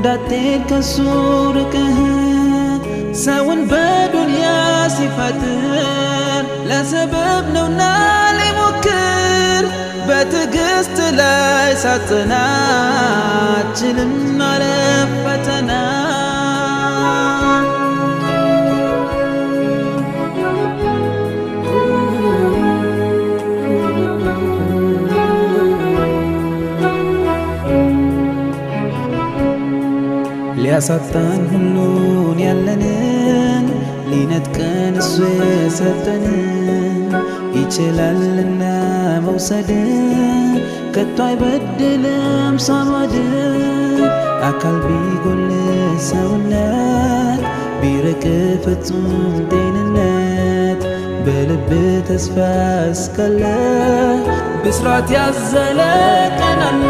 እንዳትሄድ ከሱ ርቀህ ሰውን በዱንያ ሲፈጥር ለሰበብ ነውና ሊሞክር በትዕግስት ላይ ሳትጸና አትችልም ማለፍ ፈተና ሊያሳጣን ሁሉን ያለንን ሊነጥቀን እሱ የሰጠንን ይችላልና መውሰድ ከቶ አይበድልም ሳማድ አካል ቢጎል ሰውነት ቢርቅ ፍጹም ጤንነት በልብ ተስፋ እስካለ ብስራት ያዘለ ቀን አለ።